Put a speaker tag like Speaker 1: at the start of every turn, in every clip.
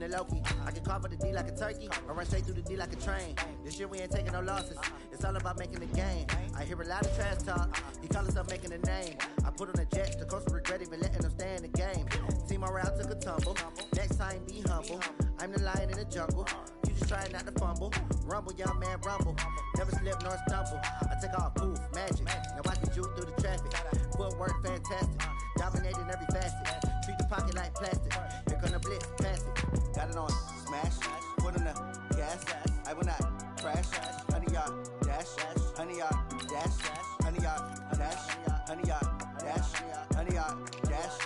Speaker 1: it low-key. I can carve for the D like a turkey, or run straight through the D like a train. This year we ain't taking no losses. It's all about making the game. I hear a lot of trash talk. He call himself making a name. I put on the Jets, the coach regret even letting them stay in the game. Team morale took a tumble. Next time be humble. I'm the lion in the jungle. You just trying not to fumble. Rumble, young man, rumble. Never slip nor stumble. I take off, poof, magic. Now watch me juke through the traffic. Footwork fantastic. Dominating every facet. Treat the pocket like plastic. Here come the blitz, pass it. Got it on smash. Put on the gas. I will not crash. Honey yard dash. Honey yard dash. Honey yard dash. Honey yard dash. Honey yard dash.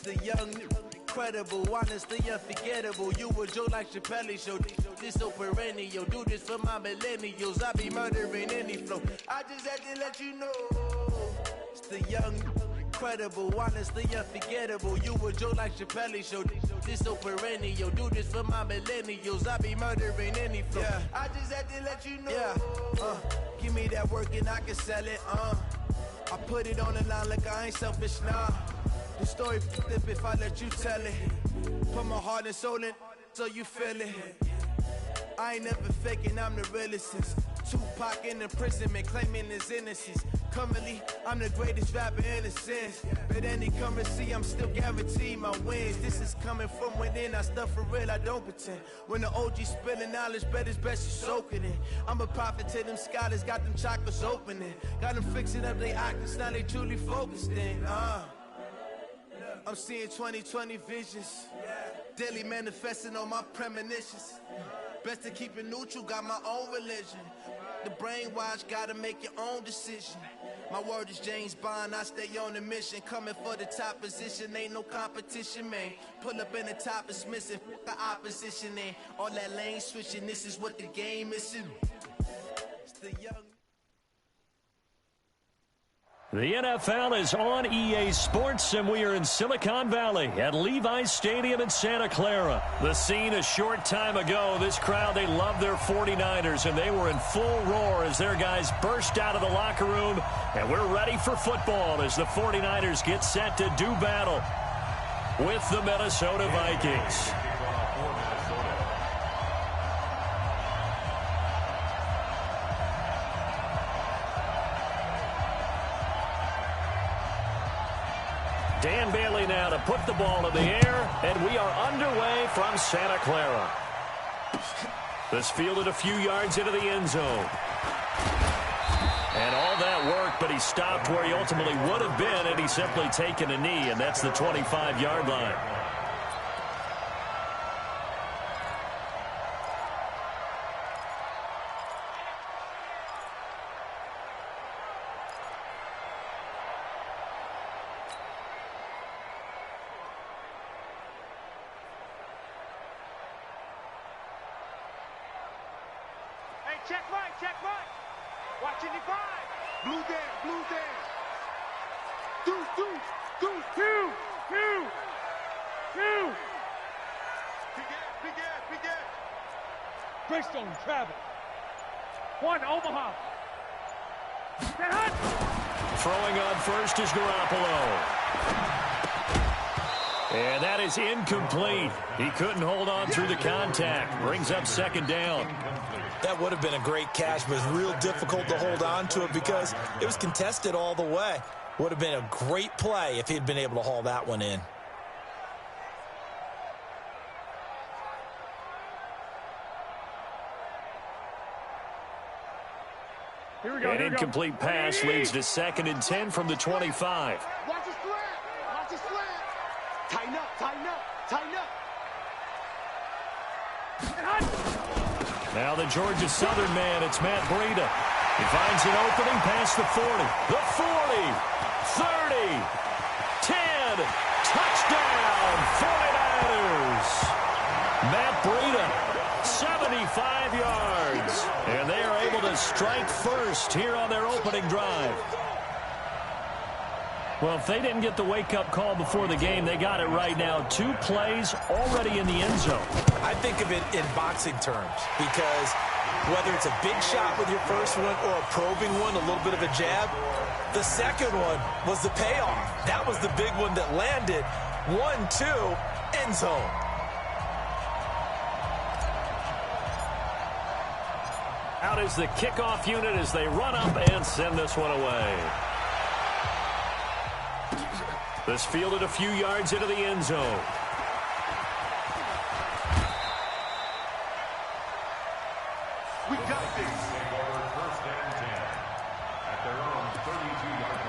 Speaker 2: The young, incredible, honestly unforgettable. You a Joe like Chappelle show. This so perennial. Do this for my millennials. I be murdering any flow. I just had to let you know. It's the young, incredible, honestly unforgettable. You a Joe like Chappelle show. This so perennial. Do this for my millennials. I be murdering any flow. Yeah. I just had to let you know. Yeah. Give me that work and I can sell it. I put it on the line like I ain't selfish, nah. The story flip if I let you tell it. Put my heart and soul in so you feel it. I ain't never faking, I'm the realest since Tupac in imprisonment, claiming his innocence. Currently, I'm the greatest rapper in a sense. But any currency, I'm still guaranteed my wins. This is coming from within, I stuff for real, I don't pretend. When the OG spilling knowledge, bet it's best you soak it in. I'm a prophet to them scholars, got them chakras opening. Got them fixing up their octaves, now they truly focused in. I'm seeing 2020 visions. Daily manifesting on my premonitions. Best to keep it neutral, got my own religion. The brainwash, gotta make your own decision. My word is James Bond, I stay on a mission. Coming for the top position, ain't no competition, man. Pull up in the top, it's missing, the opposition, and all that lane switching, this is what the game is. It's the young.
Speaker 3: The NFL is on EA Sports, and we are in Silicon Valley at Levi's Stadium in Santa Clara. The scene a short time ago, this crowd, they love their 49ers, and they were in full roar as their guys burst out of the locker room, and we're ready for football as the 49ers get set to do battle with the Minnesota Vikings. Dan Bailey now to put the ball in the air, and we are underway from Santa Clara. This fielded a few yards into the end zone. And all that work, but he stopped where he ultimately would have been had he simply taken a knee, and that's the 25-yard line.
Speaker 4: Check right. Watching the five. Blue there. Deuce. Two. Big Ed. Greystone travel. One, Omaha.
Speaker 3: Throwing on first is Garoppolo. And that is incomplete. He couldn't hold on through the contact. Brings up second down.
Speaker 5: That would have been a great catch, but it's real difficult to hold on to it because it was contested all the way. Would have been a great play if he'd been able to haul that one in.
Speaker 3: An incomplete pass leads to 2nd and 10 from the 25.
Speaker 4: Watch his slant. Tighten up.
Speaker 3: Now the Georgia Southern man, it's Matt Breida. He finds an opening past the 40. The 40, 30, 10, touchdown, 49ers. Matt Breida, 75 yards. And they are able to strike first here on their opening drive. Well, if they didn't get the wake-up call before the game, they got it right now. 2 plays already in the end zone.
Speaker 5: I think of it in boxing terms because whether it's a big shot with your first one or a probing one, a little bit of a jab, the second one was the payoff. That was the big one that landed. 1-2, end zone.
Speaker 3: Out is the kickoff unit as they run up and send this one away. This fielded a few yards into the end zone.
Speaker 4: We got this.
Speaker 6: First and 10 at their own 32-yard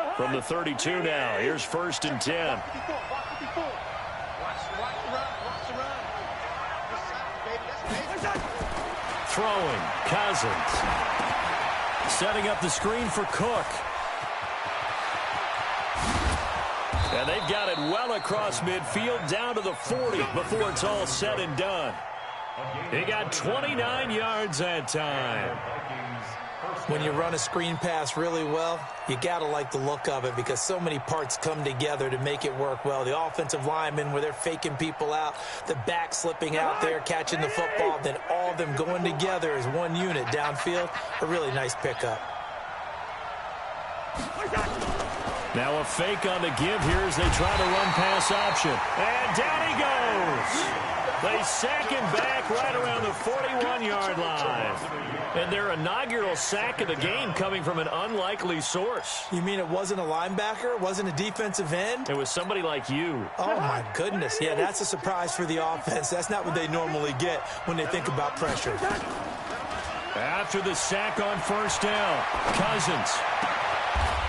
Speaker 6: line.
Speaker 3: From the 32 now, here's 1st and 10.
Speaker 4: Watch the run. This side, baby.
Speaker 3: Throwing, Cousins. Setting up the screen for Cook. And they've got it well across midfield, down to the 40 before it's all said and done. He got 29 yards that time.
Speaker 5: When you run a screen pass really well, you got to like the look of it because so many parts come together to make it work well. The offensive linemen, where they're faking people out, the back slipping out there, catching the football, then all of them going together as one unit downfield. A really nice pickup.
Speaker 3: Now a fake on the give here as they try to run pass option. And down he goes. They sack him back right around the 41-yard line. And their inaugural sack of the game coming from an unlikely source.
Speaker 5: You mean it wasn't a linebacker? It wasn't a defensive end?
Speaker 3: It was somebody like you.
Speaker 5: Oh, my goodness. Yeah, that's a surprise for the offense. That's not what they normally get when they think about pressure.
Speaker 3: After the sack on 1st down, Cousins.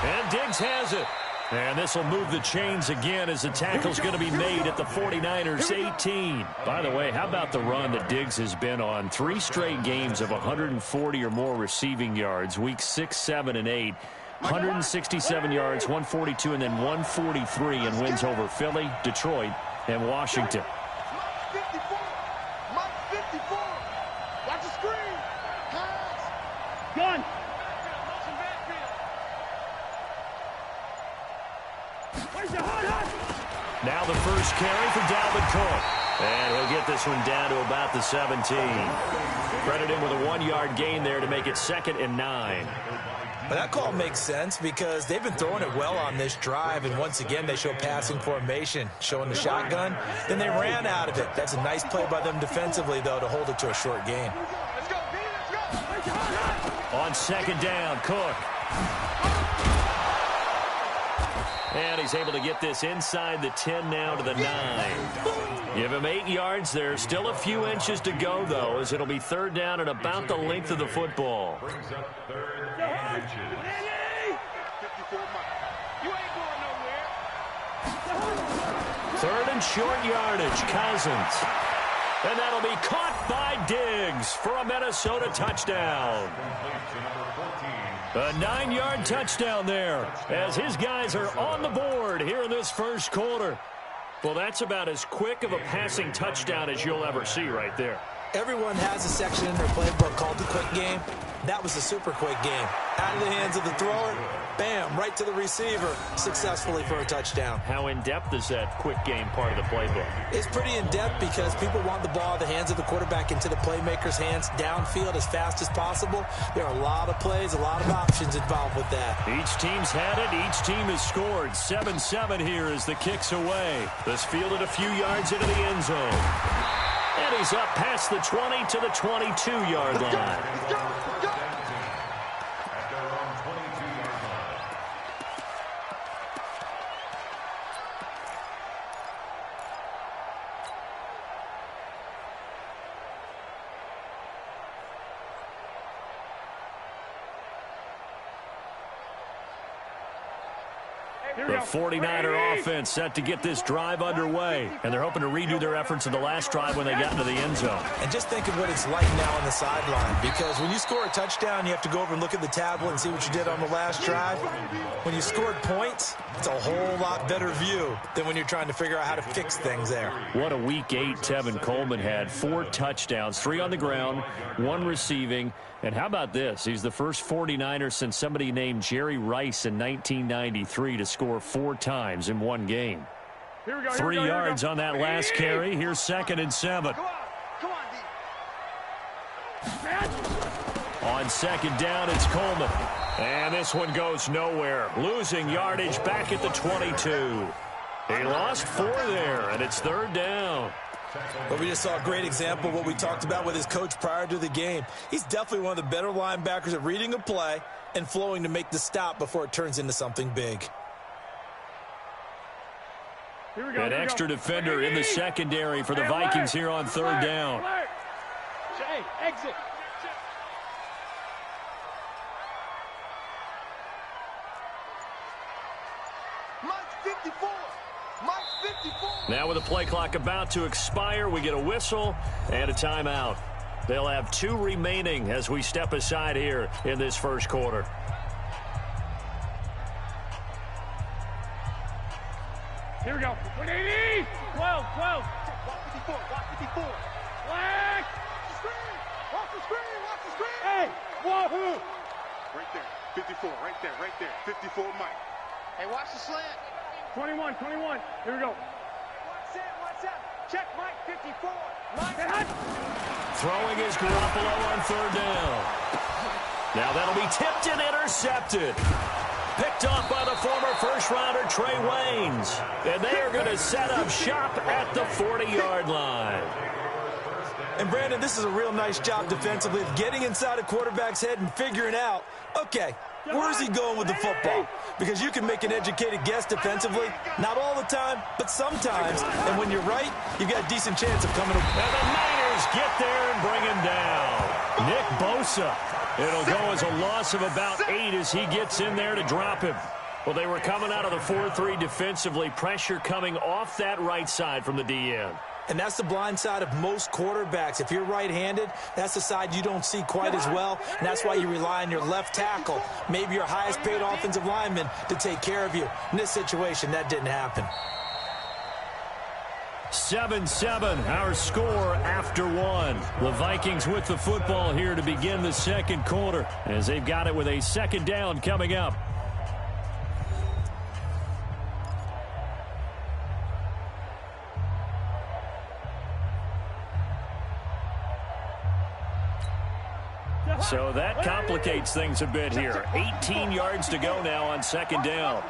Speaker 3: And Diggs has it. And this will move the chains again as the tackle's going to be made at the 49ers 18. By the way, how about the run that Diggs has been on? 3 straight games of 140 or more receiving yards. Weeks 6, 7, and 8. 167 yards, 142, and then 143 in wins over Philly, Detroit, and Washington.
Speaker 4: Mike 54. Watch the screen. Pass. Gun.
Speaker 3: Now the first carry for Dalvin Cook. And he'll get this one down to about the 17. Credit him with a 1-yard gain there to make it 2nd and 9.
Speaker 5: But that call makes sense because they've been throwing it well on this drive, and once again they show passing formation, showing the shotgun. Then they ran out of it. That's a nice play by them defensively, though, to hold it to a short gain.
Speaker 4: Let's go, B, let's go.
Speaker 3: On 2nd down, Cook. And he's able to get this inside the 10 now to the 9. Give him 8 yards there. Still a few inches to go, though, as it'll be 3rd down and about the length of the football.
Speaker 6: Brings up 3rd and inches.
Speaker 4: 54, Mike. You ain't going nowhere.
Speaker 3: 3rd and short yardage, Cousins. And that'll be caught by Diggs for a Minnesota touchdown. A 9-yard touchdown there as his guys are on the board here in this first quarter. Well, that's about as quick of a passing touchdown as you'll ever see right there.
Speaker 5: Everyone has a section in their playbook called the quick game. That was a super quick game. Out of the hands of the thrower, bam, right to the receiver, successfully for a touchdown.
Speaker 3: How in-depth is that quick game part of the playbook?
Speaker 5: It's pretty in-depth because people want the ball in the hands of the quarterback into the playmaker's hands downfield as fast as possible. There are a lot of plays, a lot of options involved with that.
Speaker 3: Each team's had it. Each team has scored. 7-7 here as the kick's away. This fielded a few yards into the end zone. And he's up past the 20 to the 22-yard line.
Speaker 4: Let's go.
Speaker 6: At their own 22-yard line.
Speaker 3: The 49er offense set to get this drive underway, and they're hoping to redo their efforts in the last drive when they got into the end zone.
Speaker 5: And just think of what it's like now on the sideline, because when you score a touchdown, you have to go over and look at the tablet and see what you did on the last drive. When you scored points, it's a whole lot better view than when you're trying to figure out how to fix things there.
Speaker 3: What a Week 8 Tevin Coleman had. 4 touchdowns, 3 on the ground, 1 receiving. And how about this? He's the first 49er since somebody named Jerry Rice in 1993 to score 4 times in one game. 3 yards on that last carry. Here's 2nd and 7.
Speaker 4: Come on,
Speaker 3: On 2nd down, it's Coleman. And this one goes nowhere. Losing yardage back at the 22. He lost 4 there, and it's 3rd down.
Speaker 5: But we just saw a great example of what we talked about with his coach prior to the game. He's definitely one of the better linebackers at reading a play and flowing to make the stop before it turns into something big.
Speaker 3: An extra defender in the secondary for the Vikings here on 3rd down.
Speaker 4: Hey, exit. Mike's 54. Mike's 54.
Speaker 3: Now with the play clock about to expire, we get a whistle and a timeout. They'll have 2 remaining as we step aside here in this first quarter.
Speaker 4: Here we go. 180. 12. Block 54. Block 54. Flag. Watch the screen. Hey, wahoo.
Speaker 7: Right there. 54. Right there. 54 Mike.
Speaker 4: Hey, watch the slant. 21. Here we go. Watch out. Check Mike 54. Mike.
Speaker 3: Throwing is Garoppolo on 3rd down. Now that'll be tipped and intercepted. Picked off by the former first-rounder Trey Waynes. And they are going to set up shop at the 40-yard line.
Speaker 5: And, Brandon, this is a real nice job defensively of getting inside a quarterback's head and figuring out, okay, where's he going with the football? Because you can make an educated guess defensively, not all the time, but sometimes. And when you're right, you've got a decent chance of coming.
Speaker 3: And the Niners get there and bring him down. Nick Bosa. It'll go as a loss of about 8 as he gets in there to drop him. Well, they were coming out of the 4-3 defensively. Pressure coming off that right side from the DN.
Speaker 5: And that's the blind side of most quarterbacks. If you're right-handed, that's the side you don't see quite as well, and that's why you rely on your left tackle, maybe your highest-paid offensive lineman, to take care of you. In this situation, that didn't happen.
Speaker 3: 7-7, our score after 1. The Vikings with the football here to begin the second quarter, as they've got it with a 2nd down coming up. So that complicates things a bit here. 18 yards to go now on 2nd down.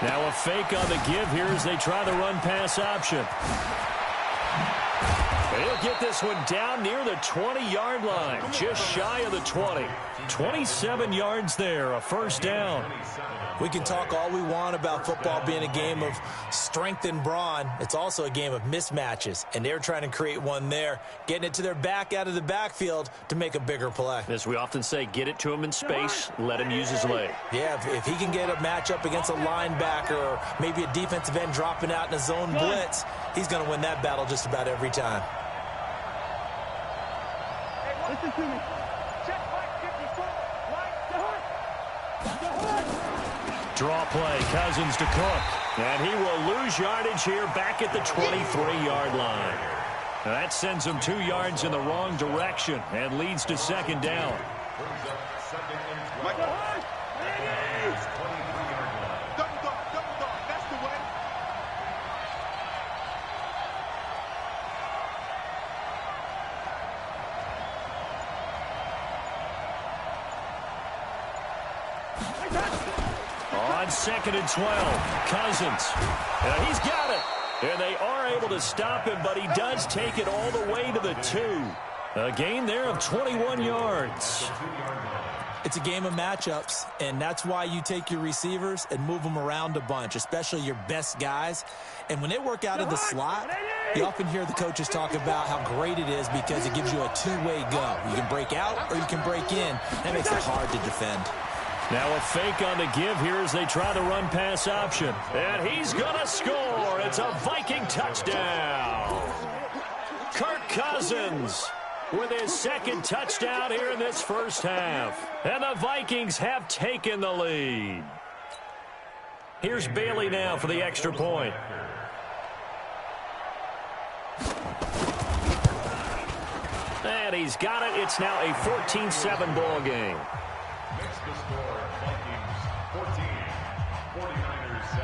Speaker 3: Now a fake on the give here as they try the run-pass option. They'll get this one down near the 20-yard line, just shy of the 20. 27 yards there, a 1st down.
Speaker 5: We can talk all we want about football being a game of strength and brawn. It's also a game of mismatches, and they're trying to create one there, getting it to their back out of the backfield to make a bigger play.
Speaker 3: As we often say, get it to him in space, let him use his leg.
Speaker 5: Yeah, if he can get a matchup against a linebacker or maybe a defensive end dropping out in a zone blitz, he's going to win that battle just about every time.
Speaker 4: Listen to me. Check Mike 54.
Speaker 3: Draw play, Cousins to Cook. And he will lose yardage here back at the 23-yard line. Now that sends him 2 yards in the wrong direction and leads to 2nd down. On 2nd and 12, Cousins. He's got it. And they are able to stop him, but he does take it all the way to the 2. A gain there of 21 yards.
Speaker 5: It's a game of matchups, and that's why you take your receivers and move them around a bunch, especially your best guys. And when they work out of the slot, You often hear the coaches talk about how great it is because it gives you a two-way go. You can break out or you can break in. That makes it hard to defend.
Speaker 3: Now a fake on the give here as they try the run-pass option. And he's going to score. It's a Viking touchdown. Kirk Cousins with his second touchdown here in this first half. And the Vikings have taken the lead. Here's Bailey now for the extra point. And he's got it. It's now a 14-7 ball game.
Speaker 6: Next to score, Vikings 14, 49ers 7.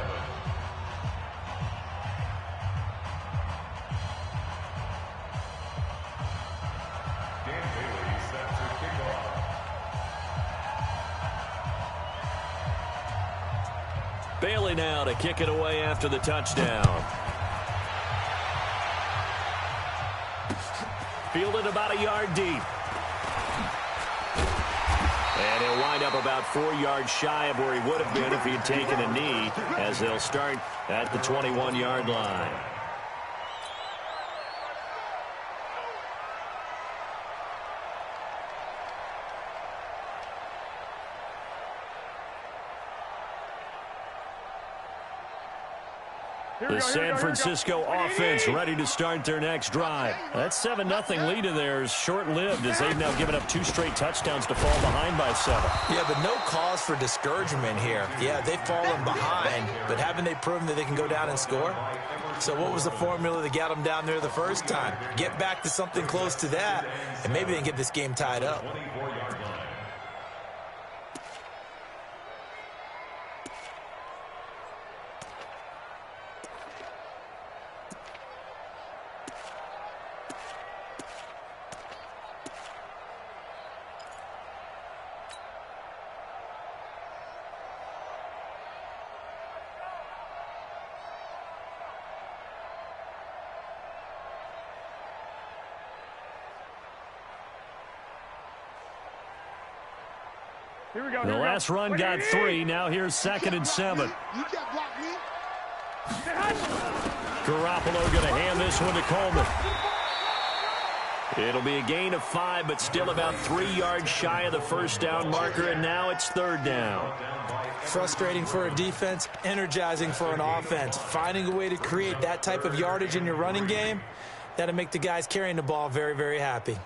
Speaker 6: Dan Bailey set to kick off.
Speaker 3: Bailey now to kick it away after the touchdown. Fielded about a yard deep. And he'll wind up about 4 yards shy of where he would have been if he had taken a knee, as they'll start at the 21-yard line. The San Francisco offense ready to start their next drive. That 7-0 lead of theirs short-lived as they've now given up 2 straight touchdowns to fall behind by 7.
Speaker 5: Yeah, but no cause for discouragement here. Yeah, they've fallen behind, but haven't they proven that they can go down and score? So what was the formula that got them down there the first time? Get back to something close to that, and maybe they can get this game tied up.
Speaker 3: The last run got 3. Now here's 2nd and 7. Garoppolo going to hand this one to Coleman. It'll be a gain of 5, but still about 3 yards shy of the first down marker, and now it's 3rd down.
Speaker 5: Frustrating for a defense, energizing for an offense. Finding a way to create that type of yardage in your running game, that'll make the guys carrying the ball very, very happy.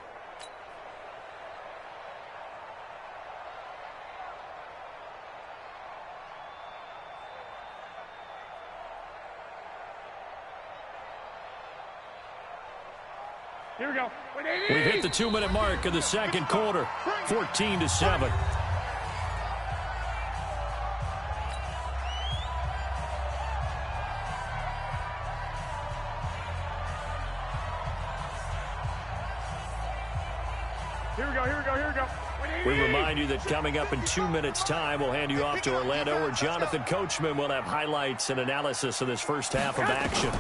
Speaker 4: Here we go.
Speaker 3: We've hit the 2-minute mark of the second quarter. 14-7.
Speaker 4: Here we go, here we go, here we go.
Speaker 3: We remind you that coming up in 2 minutes' time, we'll hand you off to Orlando, where Jonathan Coachman will have highlights and analysis of this first half of action.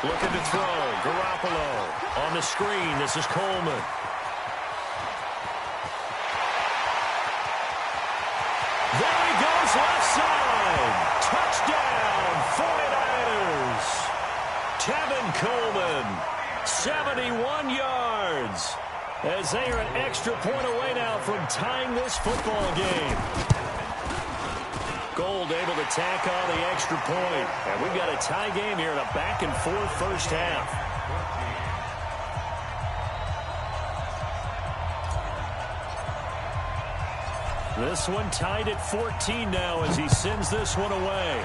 Speaker 3: Looking to throw. Garoppolo on the screen. This is Coleman. There he goes, left side. Touchdown, 49ers. Tevin Coleman, 71 yards. As they are an extra point away now from tying this football game. Gold able to tack on the extra point. And we've got a tie game here in a back-and-forth first half. This one tied at 14 now as he sends this one away.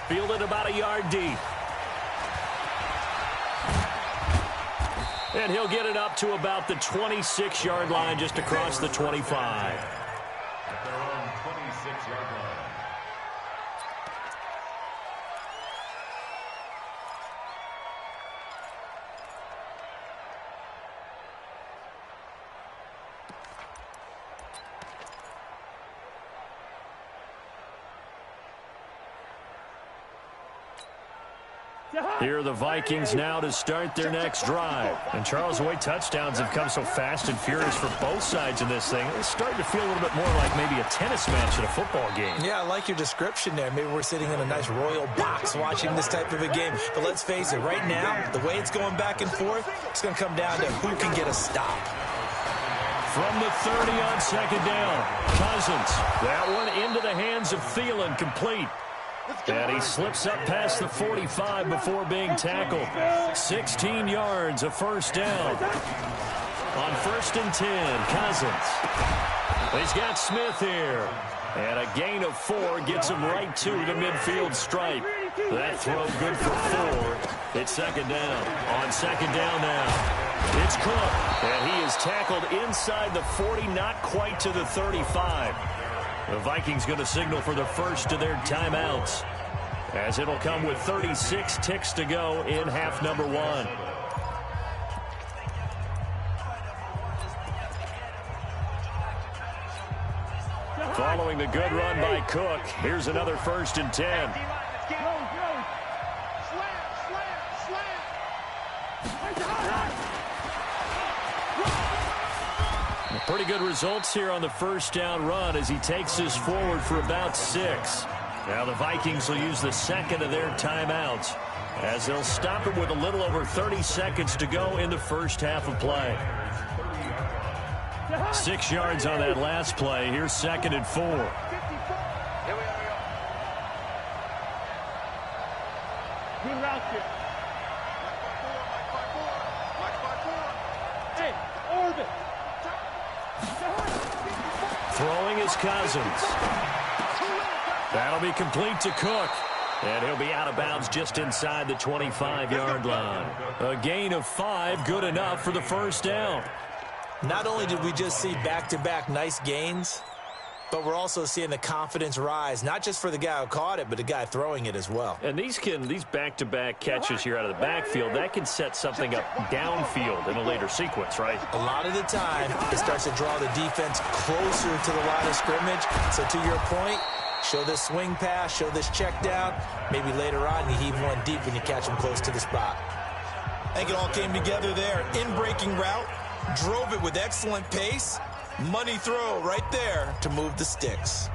Speaker 3: Fielded about a yard deep. And he'll get it up to about the 26-yard line just across the 25.
Speaker 6: At their own 26-yard line.
Speaker 3: Here are the Vikings now to start their next drive. And Charles, the way touchdowns have come so fast and furious for both sides in this thing, it's starting to feel a little bit more like maybe a tennis match at a football game.
Speaker 5: Yeah, I like your description there. Maybe we're sitting in a nice royal box watching this type of a game. But let's face it, right now, the way it's going back and forth, it's going to come down to who can get a stop.
Speaker 3: From the 30 on second down, Cousins. That one into the hands of Thielen, complete. And he slips up past the 45 before being tackled. 16 yards, a first down. On 1st and 10, Cousins. He's got Smith here. And a gain of 4 gets him right to the midfield stripe. That throw good for 4. It's second down. On second down now, it's Cook. And he is tackled inside the 40, not quite to the 35. The Vikings going to signal for the first of their timeouts, as it'll come with 36 ticks to go in half number 1. Following the good run by Cook, here's another 1st and 10. Pretty good results here on the first down run as he takes this forward for about 6. Now the Vikings will use the second of their timeouts as they'll stop it with a little over 30 seconds to go in the first half of play. 6 yards on that last play. Here's 2nd and 4.
Speaker 4: Good route here. Hey, orbit.
Speaker 3: Throwing is Cousins. That'll be complete to Cook. And he'll be out of bounds just inside the 25-yard line. A gain of 5, good enough for the first down.
Speaker 5: Not only did we just see back-to-back nice gains, but we're also seeing the confidence rise, not just for the guy who caught it, but the guy throwing it as well.
Speaker 3: And these back-to-back catches here out of the backfield, that can set something up downfield in a later sequence, right?
Speaker 5: A lot of the time, it starts to draw the defense closer to the line of scrimmage. So to your point, show this swing pass, show this check down. Maybe later on you heave one deep when you catch them close to the spot.
Speaker 8: I think it all came together there. In-breaking route, drove it with excellent pace. Money throw right there to move the sticks.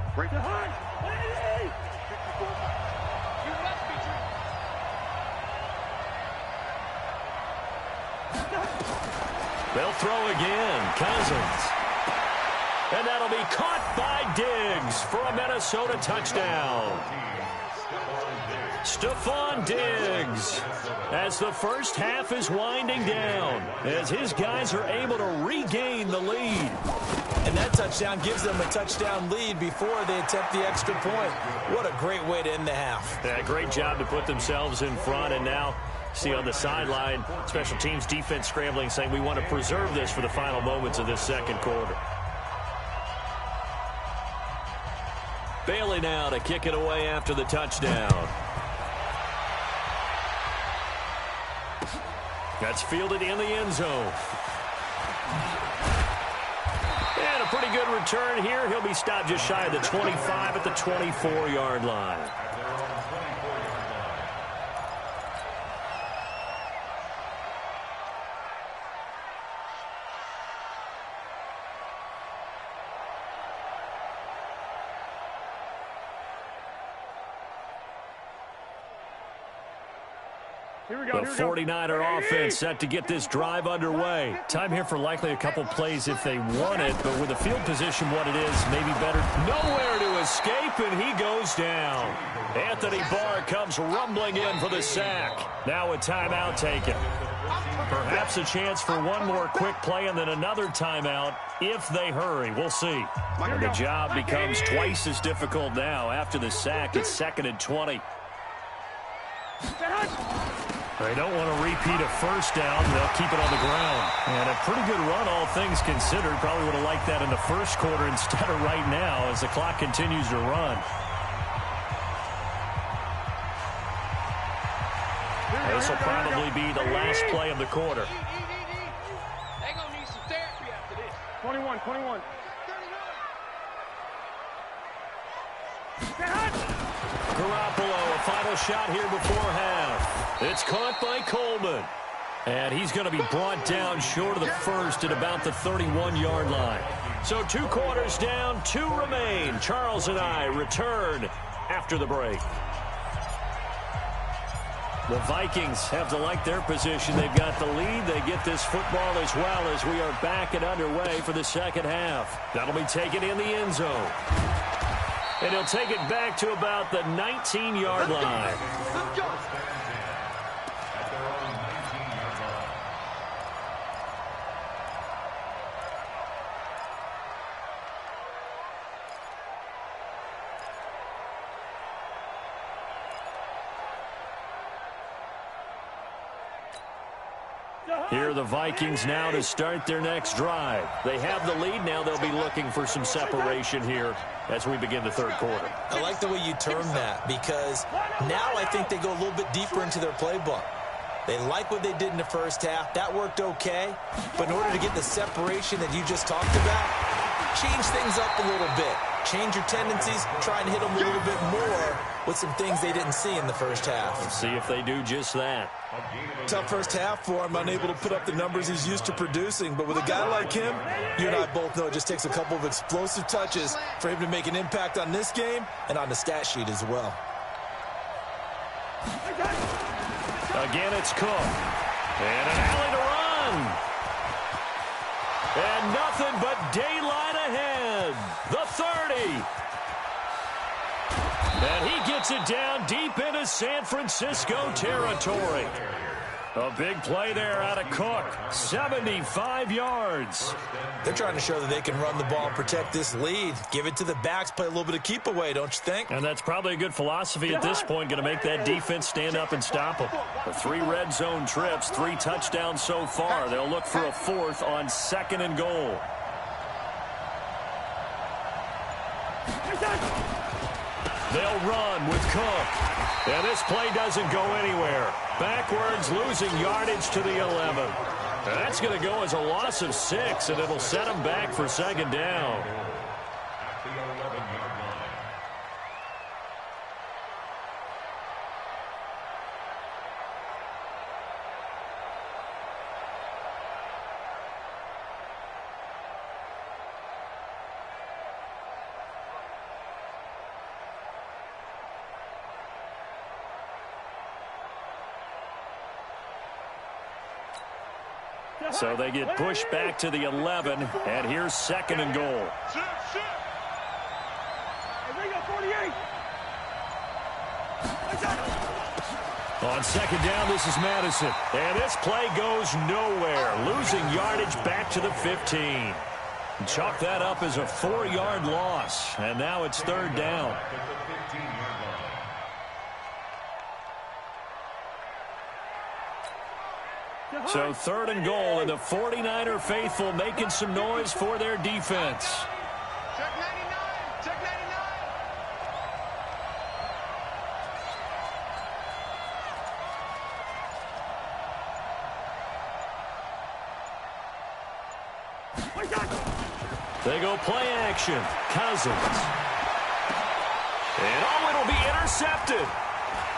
Speaker 3: They'll throw again. Cousins. And that'll be caught by Diggs for a Minnesota touchdown. Stephon Diggs, as the first half is winding down, as his guys are able to regain the lead.
Speaker 5: And that touchdown gives them a touchdown lead before they attempt the extra point. What a great way to end the half.
Speaker 3: Yeah, great job to put themselves in front, and now see on the sideline, special teams defense scrambling, saying we want to preserve this for the final moments of this second quarter. Bailey now to kick it away after the touchdown. That's fielded in the end zone. And a pretty good return here. He'll be stopped just shy of the 25 at the 24-yard line. The 49er offense set to get this drive underway. Time here for likely a couple plays if they want it, but with the field position what it is, maybe better. Nowhere to escape, and he goes down. Anthony Barr comes rumbling in for the sack. Now a timeout taken. Perhaps a chance for one more quick play and then another timeout if they hurry. We'll see. And the job becomes twice as difficult now. After the sack, it's 2nd and 20. They don't want to repeat a first down. They'll keep it on the ground. And a pretty good run, all things considered. Probably would have liked that in the first quarter instead of right now as the clock continues to run. This will probably be the last play of the quarter.
Speaker 4: They're going to need some therapy after this. 21.
Speaker 3: Garoppolo, a final shot here before half. It's caught by Coleman. And he's going to be brought down short of the first at about the 31-yard line. So 2 quarters down, 2 remain. Charles and I return after the break. The Vikings have to like their position. They've got the lead. They get this football as well as we are back and underway for the second half. That'll be taken in the end zone. And he'll take it back to about the 19-yard line. Here are the Vikings now to start their next drive. They have the lead. Now they'll be looking for some separation here as we begin the third quarter.
Speaker 5: I like the way you term that because now I think they go a little bit deeper into their playbook. They like what they did in the first half. That worked okay. But in order to get the separation that you just talked about, change things up a little bit. Change your tendencies. Try and hit them a little bit more with some things they didn't see in the first half.
Speaker 3: Let's see if they do just that.
Speaker 8: Tough first half for him, unable to put up the numbers he's used to producing. But with a guy like him, you and I both know it just takes a couple of explosive touches for him to make an impact on this game and on the stat sheet as well.
Speaker 3: Again, it's Cook. And an alley to run. And nothing but daylight ahead. The 30. And he gets it down deep into San Francisco territory. A big play there out of Cook. 75 yards.
Speaker 5: They're trying to show that they can run the ball and protect this lead. Give it to the backs, play a little bit of keep away, don't you think?
Speaker 3: And that's probably a good philosophy at this point. Going to make that defense stand up and stop them. The 3 red zone trips, 3 touchdowns so far. They'll look for a 4th on 2nd and goal. They'll run with Cook. And this play doesn't go anywhere. Backwards, losing yardage to the 11. And that's going to go as a loss of 6, and it'll set them back for 2nd down.
Speaker 6: At the 11-yard line.
Speaker 3: So they get pushed back to the 11, and here's 2nd and goal. On 2nd down, this is Madison. And this play goes nowhere. Losing yardage back to the 15. Chalk that up as a 4-yard loss. And now it's 3rd down. So 3rd and goal, and the 49er faithful making some noise for their defense.
Speaker 4: Check 99. Check 99.
Speaker 3: They go play action. Cousins. And oh, it'll be intercepted.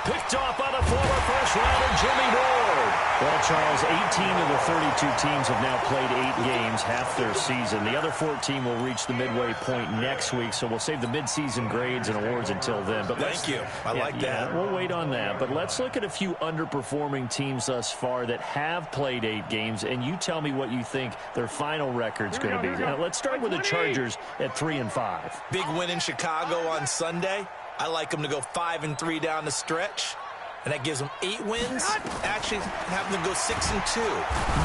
Speaker 3: Picked off by the former first-rounder Jimmy Ward. Well, Charles, 18 of the 32 teams have now played 8 games, half their season. The other 14 will reach the midway point next week, so we'll save the midseason grades and awards until then. But
Speaker 8: Thank you. I like that.
Speaker 3: We'll wait on that. But let's look at a few underperforming teams thus far that have played 8 games, and you tell me what you think their final record's going to be. Now, let's start with the Chargers at 3-5.
Speaker 5: Big win in Chicago on Sunday. I like them to go 5-3 down the stretch. And that gives them 8 wins. Actually, have them go 6-2.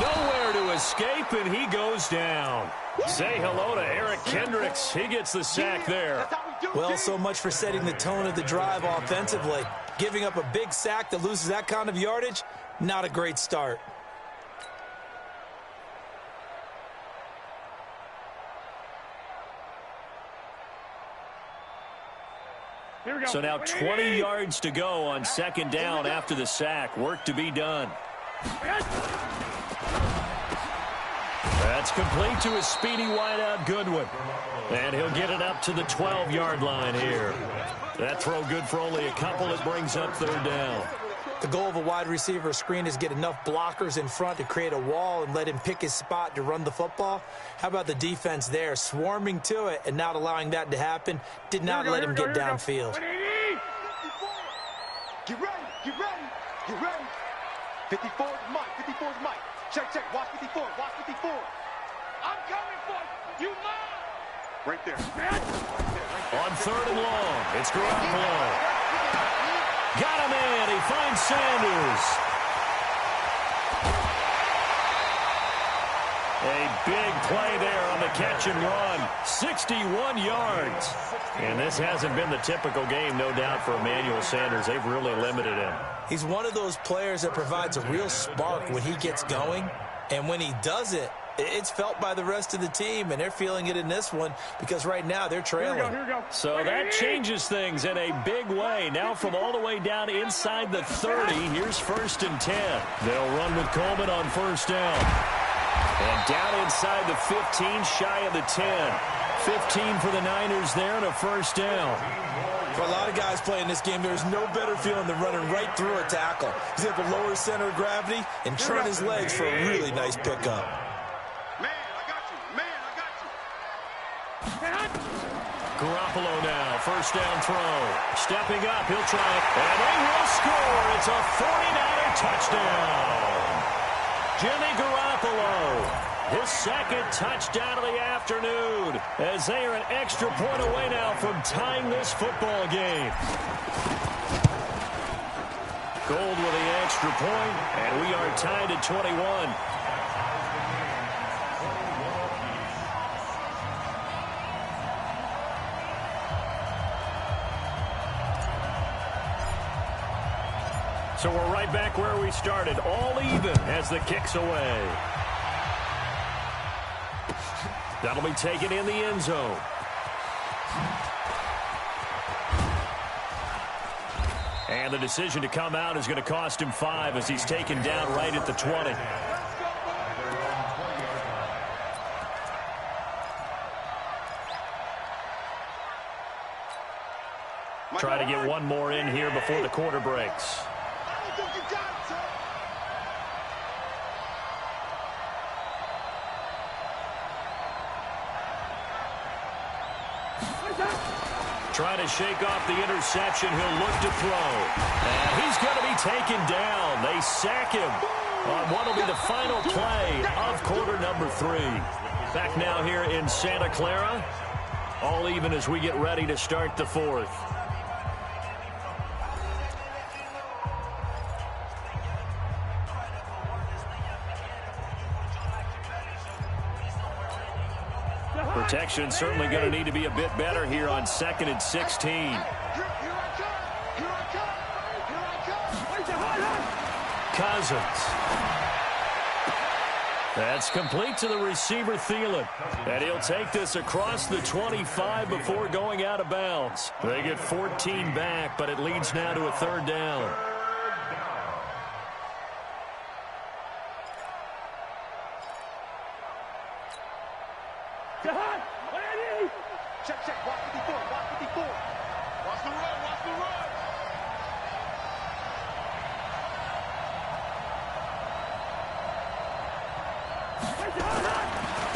Speaker 3: Nowhere to escape, and he goes down. Say hello to Eric Kendricks. He gets the sack there.
Speaker 5: Well, so much for setting the tone of the drive offensively. Giving up a big sack that loses that kind of yardage, not a great start.
Speaker 3: So now 20 yards to go on 2nd down after the sack. Work to be done. That's That's complete to his speedy wideout Goodwin. And he'll get it up to the 12-yard line here. That throw good for only a couple. It brings up third down.
Speaker 5: The goal of a wide receiver screen is get enough blockers in front to create a wall and let him pick his spot to run the football. How about the defense there, swarming to it and not allowing that to happen? Did not let him get downfield.
Speaker 4: Get ready, get ready, get ready. 54 is Mike, 54 is Mike. Check, check, watch 54, watch 54. I'm coming for you, mine.
Speaker 7: Right there.
Speaker 3: On third and long, it's Garoppolo. Got him in. He finds Sanders. A big play there on the catch and run. 61 yards. And this hasn't been the typical game, no doubt, for Emmanuel Sanders. They've really limited him.
Speaker 5: He's one of those players that provides a real spark when he gets going. And when he does it, it's felt by the rest of the team, and they're feeling it in this one because right now they're trailing.
Speaker 4: Here we go.
Speaker 3: So that changes things in a big way. Now from all the way down inside the 30, here's 1st and 10. They'll run with Coleman on first down. And down inside the 15, shy of the 10. 15 for the Niners there and a first down.
Speaker 8: For a lot of guys playing this game, there's no better feeling than running right through a tackle. He's able to lower his center of gravity and turn his legs for a really nice pickup.
Speaker 3: Garoppolo now, first down throw. Stepping up, he'll try it. And they will score. It's a 49er touchdown. Jimmy Garoppolo, his second touchdown of the afternoon, as they are an extra point away now from tying this football game. Gold with the extra point, and we are tied at 21. So we're right back where we started, all even as the kick's away. That'll be taken in the end zone. And the decision to come out is going to cost him 5 as he's taken down right at the 20. Try to get one more in here before the quarter breaks. Trying to shake off the interception. He'll look to throw. And he's going to be taken down. They sack him on what will be the final play of quarter number 3. Back now here in Santa Clara. All even as we get ready to start the 4th. Protection certainly going to need to be a bit better here on 2nd and 16. Cousins. That's complete to the receiver, Thielen. And he'll take this across the 25 before going out of bounds. They get 14 back, but it leads now to a 3rd down.
Speaker 4: Check, check, watch 54, watch 54. Watch the run, watch the run.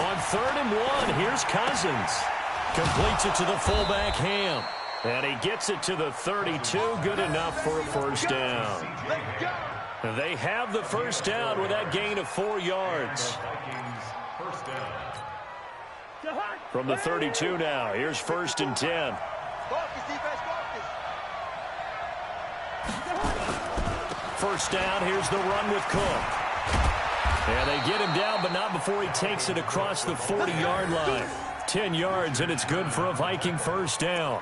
Speaker 3: On 3rd and 1, here's Cousins. Completes it to the fullback, Ham. And he gets it to the 32, good enough for a first down. They have the first down with that gain of 4 yards. From the 32 now, here's 1st and 10. First down, here's the run with Cook. And they get him down, but not before he takes it across the 40-yard line. 10 yards, and it's good for a Viking first down.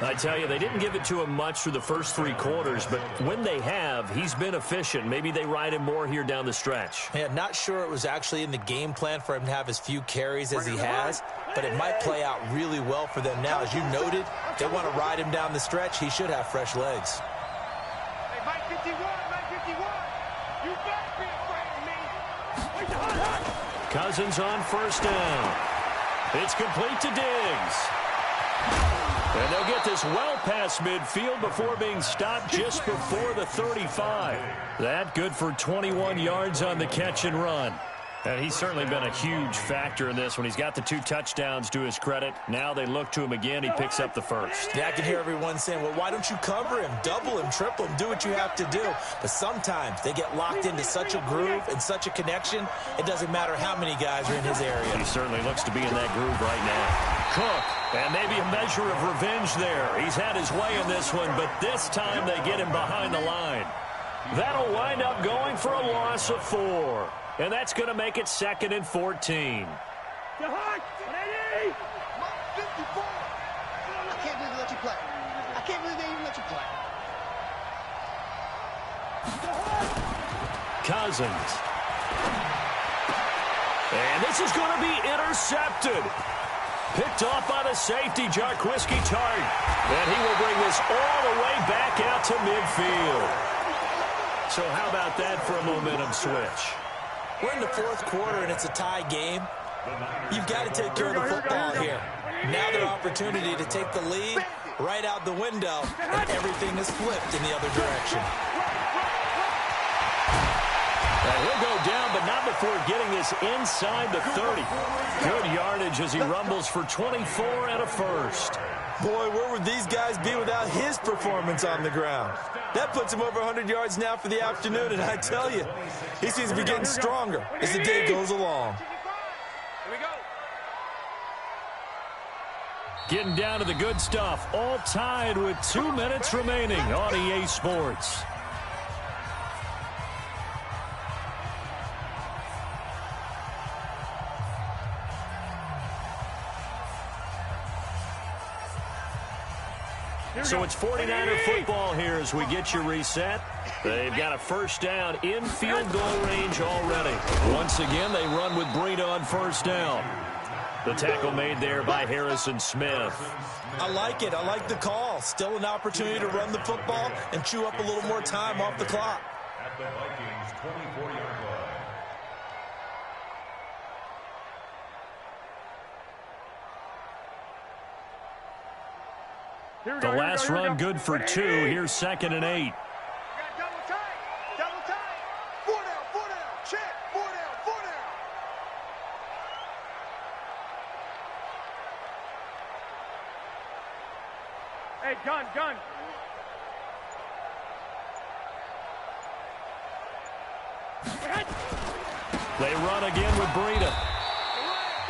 Speaker 3: I tell you, they didn't give it to him much through the first 3 quarters, but when they have, he's been efficient. Maybe they ride him more here down the stretch.
Speaker 5: Yeah, not sure it was actually in the game plan for him to have as few carries as he has, but it might play out really well for them now. As you noted, they want to ride him down the stretch. He should have fresh legs.
Speaker 4: Hey, Mike 51, Mike 51. You better be afraid of me.
Speaker 3: Cousins on first down. It's complete to Diggs. And they'll get this well past midfield before being stopped just before the 35. That good for 21 yards on the catch and run. And he's certainly been a huge factor in this when he's got the 2 touchdowns to his credit. Now they look to him again. He picks up the first.
Speaker 5: Yeah, I can hear everyone saying, well, why don't you cover him, double him, triple him, do what you have to do. But sometimes they get locked into such a groove and such a connection, it doesn't matter how many guys are in his area.
Speaker 3: He certainly looks to be in that groove right now. Cook, and maybe a measure of revenge there. He's had his way in this one, but this time they get him behind the line. That'll wind up going for a loss of 4. And that's going to make it 2nd and 14.
Speaker 4: I can't believe they let you play. I can't believe they even let you play.
Speaker 3: Cousins. And this is going to be intercepted. Picked off by the safety, Jarquiski Tartt. And he will bring this all the way back out to midfield. So how about that for a momentum switch?
Speaker 5: We're in the 4th quarter, and it's a tie game. You've got to take care of the football here. Now their opportunity to take the lead right out the window, and everything is flipped in the other direction.
Speaker 3: He'll go down, but not before getting this inside the 30. Good yardage as he rumbles for 24 and a first.
Speaker 5: Boy, where would these guys be without his performance on the ground? That puts him over 100 yards now for the afternoon, and I tell you, he seems to be getting stronger as the day goes along.
Speaker 3: Getting down to the good stuff, all tied with 2 minutes remaining on EA Sports. So it's 49er football here as we get you reset. They've got a first down in field goal range already. Once again, they run with Breida on first down. The tackle made there by Harrison Smith.
Speaker 5: I like it. I like the call. Still an opportunity to run the football and chew up a little more time off the clock.
Speaker 6: At the Vikings' 24-yard line.
Speaker 3: The last run good for 2. Here's 2nd and 8.
Speaker 4: Double tight. 4 down. Check. 4 down. Hey, gun.
Speaker 3: They run again with Breida.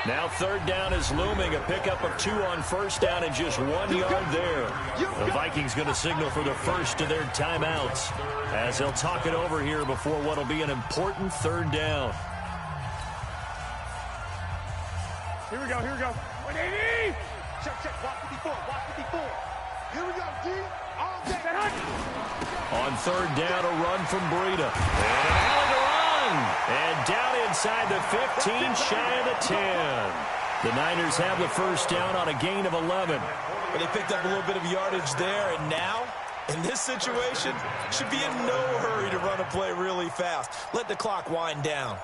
Speaker 3: Now 3rd down is looming. A pickup of 2 on first down and just 1 yard there. The Vikings going to signal for the first of their timeouts as they'll talk it over here before what will be an important 3rd down.
Speaker 4: Here we go. 180. Check. Watch 54. Here we go, D. All day.
Speaker 3: On 3rd down, a run from Breida. And an alley to run. And down inside the 15, shy of the 10. The Niners have the first down on a gain of 11.
Speaker 5: But they picked up a little bit of yardage there, and now, in this situation, should be in no hurry to run a play really fast. Let the clock wind down.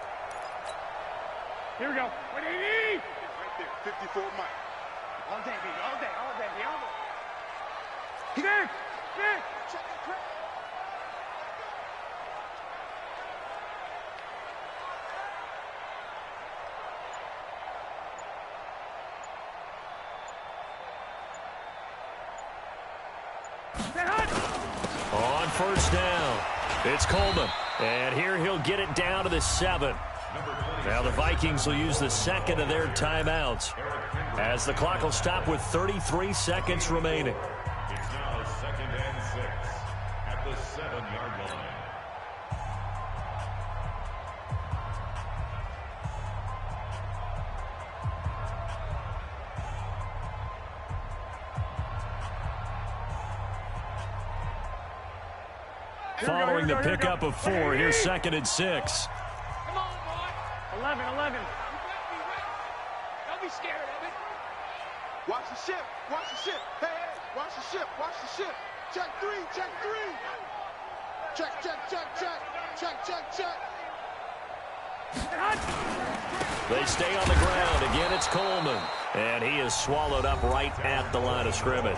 Speaker 4: Here we go. 180. Right there, 54 Mike. All day, baby. Nick. Check it, Craig.
Speaker 3: On first down, it's Coleman. And here he'll get it down to the 7. Now the Vikings will use the 2nd of their timeouts as the clock will stop with 33 seconds remaining.
Speaker 6: It's now 2nd and 6 at the 7-yard line.
Speaker 3: Following the pickup of 4, here's 2nd and 6.
Speaker 4: Come on, boy. 11. Don't be scared of it. Watch the ship. Hey, watch the ship. Check 3. Check.
Speaker 3: They stay on the ground. Again, it's Coleman. And he is swallowed up right at the line of scrimmage.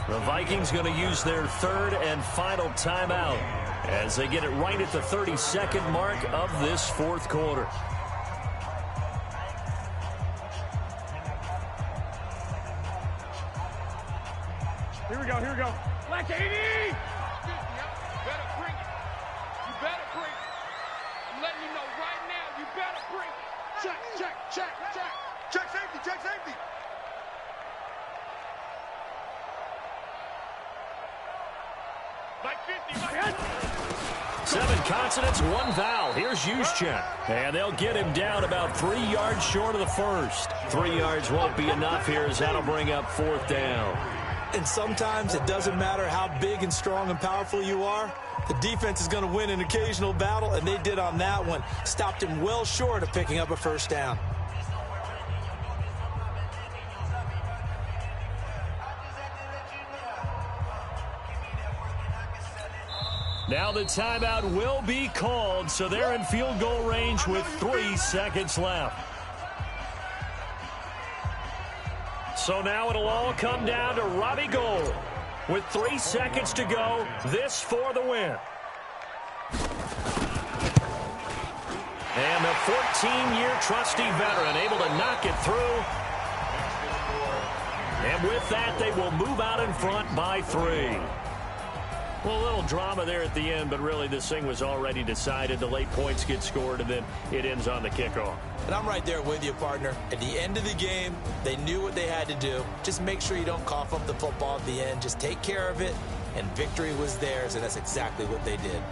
Speaker 3: The Vikings going to use their third and final timeout as they get it right at the 32nd mark of this fourth quarter.
Speaker 4: Here we go, here we go. Black 80! Better bring it. You better bring it. I'm letting you know right now, you better bring it. Check, check, check, check. Check safety, check safety. Like 50, like 50.
Speaker 3: 7 consonants, 1 vowel. Here's Juszczyk. And they'll get him down about 3 yards short of the first. 3 yards won't be enough here as that'll bring up 4th down.
Speaker 5: And sometimes it doesn't matter how big and strong and powerful you are. The defense is going to win an occasional battle, and they did on that one. Stopped him well short of picking up a first down.
Speaker 3: Now the timeout will be called, so they're in field goal range with 3 seconds left. So now it'll all come down to Robbie Gould. With 3 seconds to go, this for the win. And the 14-year trusty veteran able to knock it through. And with that, they will move out in front by 3. Well, a little drama there at the end, but really this thing was already decided. The late points get scored, and then it ends on the kickoff.
Speaker 5: And I'm right there with you, partner. At the end of the game, they knew what they had to do. Just make sure you don't cough up the football at the end. Just take care of it, and victory was theirs, and that's exactly what they did.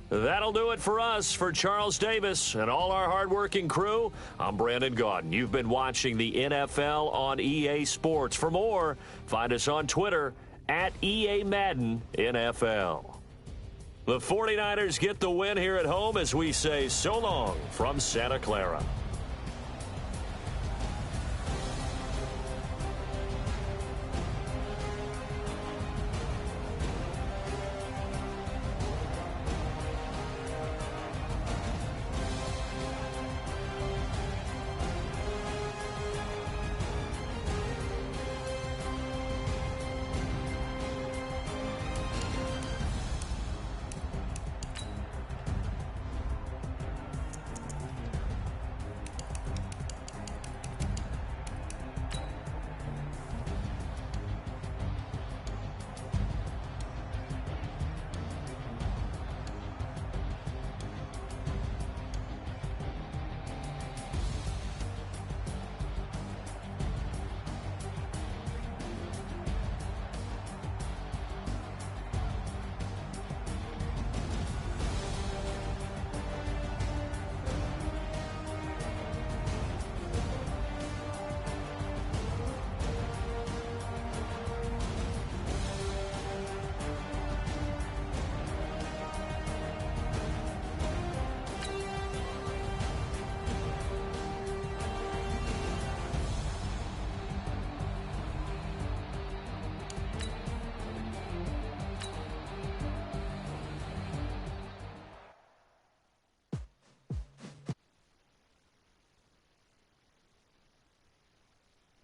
Speaker 3: That'll do it for us. For Charles Davis and all our hardworking crew, I'm Brandon Gaudin. You've been watching the NFL on EA Sports. For more, find us on Twitter at EA Madden NFL. The 49ers get the win here at home as we say so long from Santa Clara.